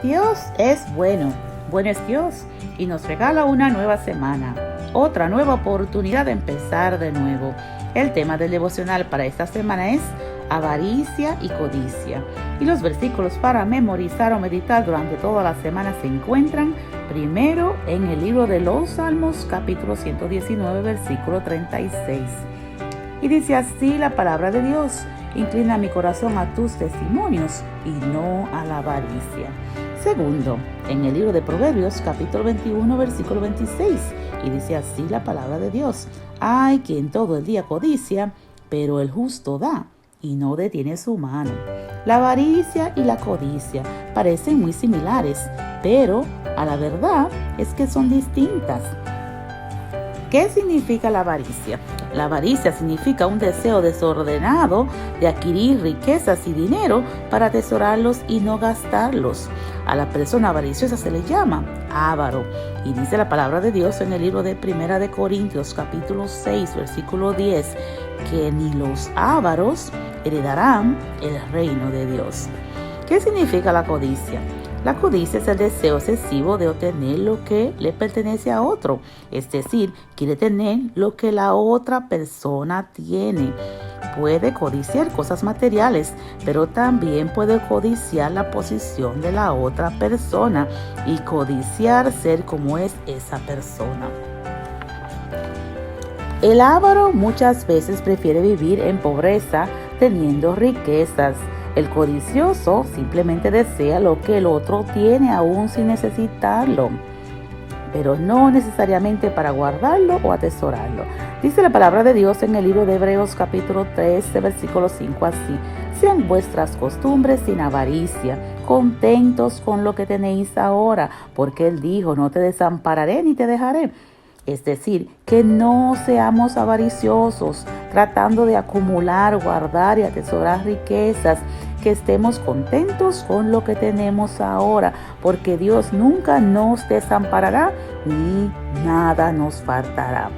Dios es bueno, bueno es Dios y nos regala una nueva semana, otra nueva oportunidad de empezar de nuevo. El tema del devocional para esta semana es avaricia y codicia. Y los versículos para memorizar o meditar durante toda la semana se encuentran primero en el libro de los Salmos, capítulo 119, versículo 36. Y dice así la palabra de Dios: inclina mi corazón a tus testimonios y no a la avaricia. Segundo, en el libro de Proverbios, capítulo 21, versículo 26, y dice así la palabra de Dios: hay quien todo el día codicia, pero el justo da y no detiene su mano. La avaricia y la codicia parecen muy similares, pero a la verdad es que son distintas. ¿Qué significa la avaricia? La avaricia significa un deseo desordenado de adquirir riquezas y dinero para atesorarlos y no gastarlos. A la persona avariciosa se le llama avaro. Y dice la palabra de Dios en el libro de Primera de Corintios, capítulo 6, versículo 10, que ni los ávaros heredarán el reino de Dios. ¿Qué significa la codicia? La codicia es el deseo excesivo de obtener lo que le pertenece a otro, es decir, quiere tener lo que la otra persona tiene. Puede codiciar cosas materiales, pero también puede codiciar la posición de la otra persona y codiciar ser como es esa persona. El avaro muchas veces prefiere vivir en pobreza teniendo riquezas. El codicioso simplemente desea lo que el otro tiene aún sin necesitarlo, pero no necesariamente para guardarlo o atesorarlo. Dice la palabra de Dios en el libro de Hebreos capítulo 13, versículo 5 así: sean vuestras costumbres sin avaricia, contentos con lo que tenéis ahora, porque Él dijo: no te desampararé ni te dejaré. Es decir, que no seamos avariciosos, tratando de acumular, guardar y atesorar riquezas, que estemos contentos con lo que tenemos ahora, porque Dios nunca nos desamparará ni nada nos faltará.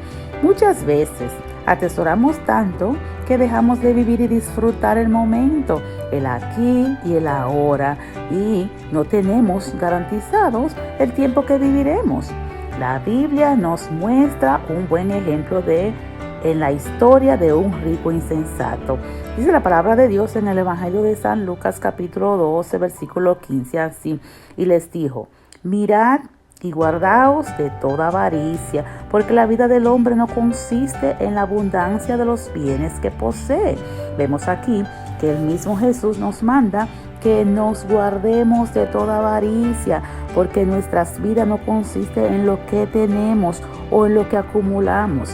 Muchas veces atesoramos tanto que dejamos de vivir y disfrutar el momento, el aquí y el ahora, y no tenemos garantizados el tiempo que viviremos. La Biblia nos muestra un buen ejemplo en la historia de un rico insensato. Dice la palabra de Dios en el Evangelio de San Lucas capítulo 12, versículo 15 así: y les dijo: mirad y guardaos de toda avaricia, porque la vida del hombre no consiste en la abundancia de los bienes que posee. Vemos aquí que el mismo Jesús nos manda que nos guardemos de toda avaricia, porque nuestras vidas no consisten en lo que tenemos o en lo que acumulamos.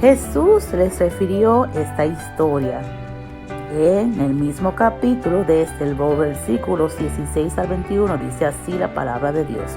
Jesús les refirió esta historia en el mismo capítulo, desde el versículos 16 al 21, dice así la palabra de Dios.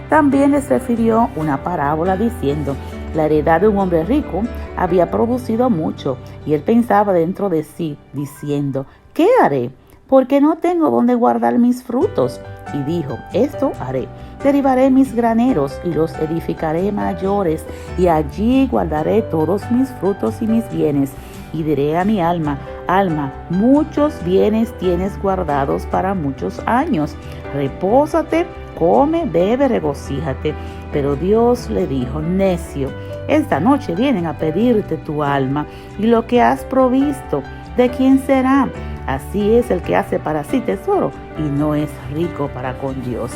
También les refirió una parábola diciendo: la heredad de un hombre rico había producido mucho, y él pensaba dentro de sí, diciendo: ¿qué haré? Porque no tengo donde guardar mis frutos. Y dijo: esto haré: derribaré mis graneros y los edificaré mayores, y allí guardaré todos mis frutos y mis bienes. Y diré a mi alma: alma, muchos bienes tienes guardados para muchos años. Repósate, come, bebe, regocíjate. Pero Dios le dijo: necio, esta noche vienen a pedirte tu alma, y lo que has provisto, ¿de quién será? Así es el que hace para sí tesoro y no es rico para con Dios.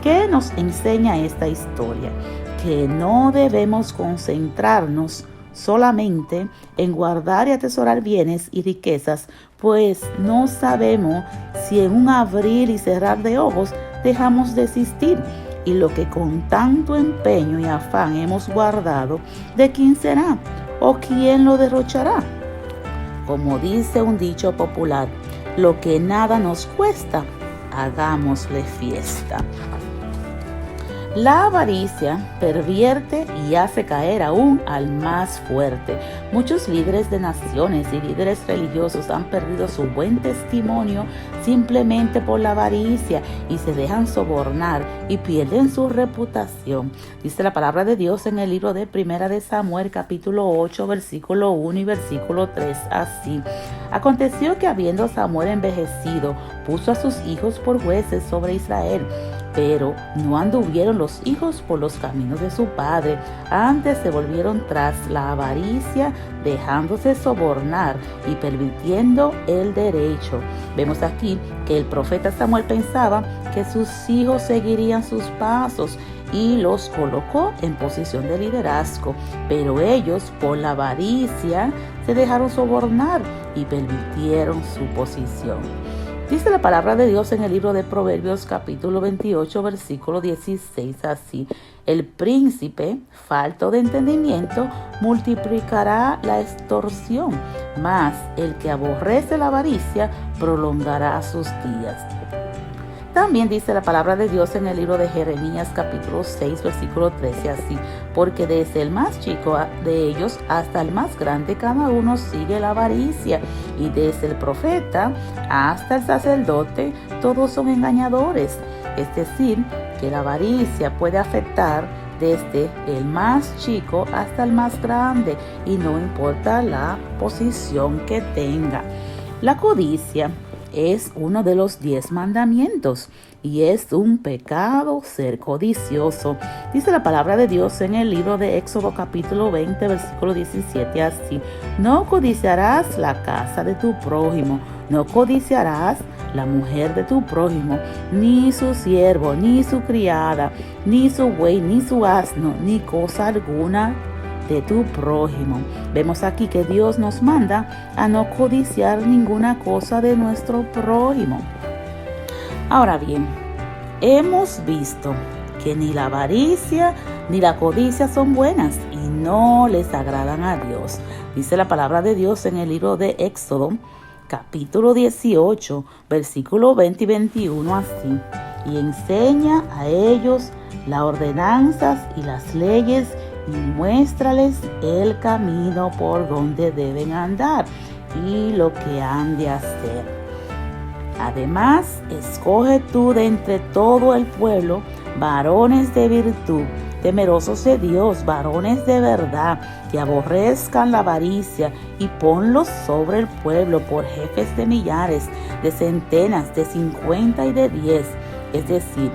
¿Qué nos enseña esta historia? Que no debemos concentrarnos solamente en guardar y atesorar bienes y riquezas, pues no sabemos si en un abrir y cerrar de ojos dejamos de existir. Y lo que con tanto empeño y afán hemos guardado, ¿de quién será? ¿O quién lo derrochará? Como dice un dicho popular: lo que nada nos cuesta, hagámosle fiesta. La avaricia pervierte y hace caer aún al más fuerte. Muchos líderes de naciones y líderes religiosos han perdido su buen testimonio simplemente por la avaricia y se dejan sobornar y pierden su reputación. Dice la palabra de Dios en el libro de Primera de Samuel, capítulo 8, versículo 1 y versículo 3 así: aconteció que habiendo Samuel envejecido, puso a sus hijos por jueces sobre Israel. Pero no anduvieron los hijos por los caminos de su padre, antes se volvieron tras la avaricia, dejándose sobornar y pervirtiendo el derecho. Vemos aquí que el profeta Samuel pensaba que sus hijos seguirían sus pasos y los colocó en posición de liderazgo, pero ellos por la avaricia se dejaron sobornar y pervirtieron su posición. Dice la palabra de Dios en el libro de Proverbios capítulo 28 versículo 16 así: el príncipe falto de entendimiento multiplicará la extorsión, mas el que aborrece la avaricia prolongará sus días. También dice la palabra de Dios en el libro de Jeremías capítulo 6 versículo 13 así: porque desde el más chico de ellos hasta el más grande cada uno sigue la avaricia, y desde el profeta hasta el sacerdote todos son engañadores. Es decir, que la avaricia puede afectar desde el más chico hasta el más grande, y no importa la posición que tenga. La codicia es uno de los 10 mandamientos y es un pecado ser codicioso. Dice la palabra de Dios en el libro de Éxodo capítulo 20 versículo 17 así: no codiciarás la casa de tu prójimo, no codiciarás la mujer de tu prójimo, ni su siervo, ni su criada, ni su buey, ni su asno, ni cosa alguna de tu prójimo. Vemos aquí que Dios nos manda a no codiciar ninguna cosa de nuestro prójimo. Ahora bien, hemos visto que ni la avaricia ni la codicia son buenas y no les agradan a Dios. Dice la palabra de Dios en el libro de Éxodo capítulo 18 versículo 20 y 21 así: y enseña a ellos las ordenanzas y las leyes y muéstrales el camino por donde deben andar y lo que han de hacer. Además, escoge tú de entre todo el pueblo varones de virtud, temerosos de Dios, varones de verdad, que aborrezcan la avaricia, y ponlos sobre el pueblo por jefes de millares, de centenas, de 50 y de 10. Es decir,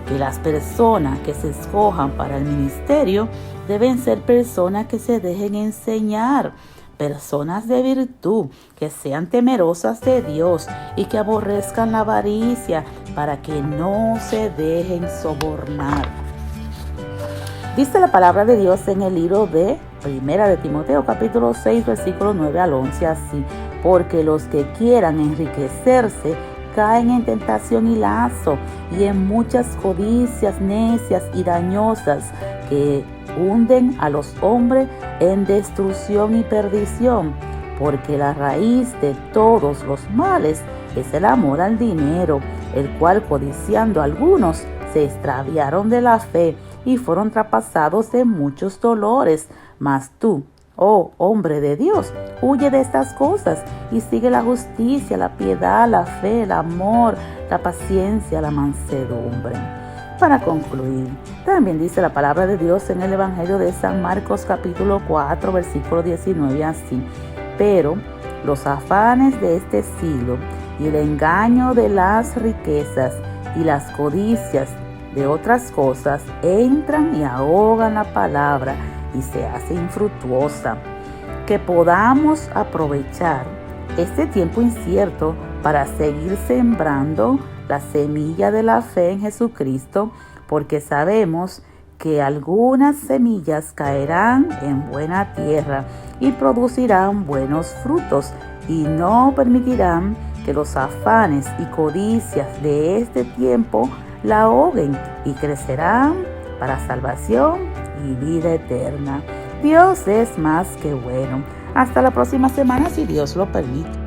que las personas que se escojan para el ministerio deben ser personas que se dejen enseñar, personas de virtud, que sean temerosas de Dios y que aborrezcan la avaricia, para que no se dejen sobornar. Dice la palabra de Dios en el libro de Primera de Timoteo capítulo 6 versículo 9 al 11 así: porque los que quieran enriquecerse caen en tentación y lazo, y en muchas codicias necias y dañosas que hunden a los hombres en destrucción y perdición, porque la raíz de todos los males es el amor al dinero, el cual codiciando algunos se extraviaron de la fe y fueron traspasados de muchos dolores. Mas tú, oh hombre de Dios, huye de estas cosas y sigue la justicia, la piedad, la fe, el amor, la paciencia, la mansedumbre. Para concluir, también dice la palabra de Dios en el Evangelio de San Marcos capítulo 4 versículo 19 así: pero los afanes de este siglo y el engaño de las riquezas y las codicias de otras cosas entran y ahogan la palabra y se hace infructuosa. Que podamos aprovechar este tiempo incierto para seguir sembrando la semilla de la fe en Jesucristo, porque sabemos que algunas semillas caerán en buena tierra y producirán buenos frutos, y no permitirán que los afanes y codicias de este tiempo la ahoguen, y crecerán para salvación y vida eterna. Dios es más que bueno. Hasta la próxima semana, si Dios lo permite.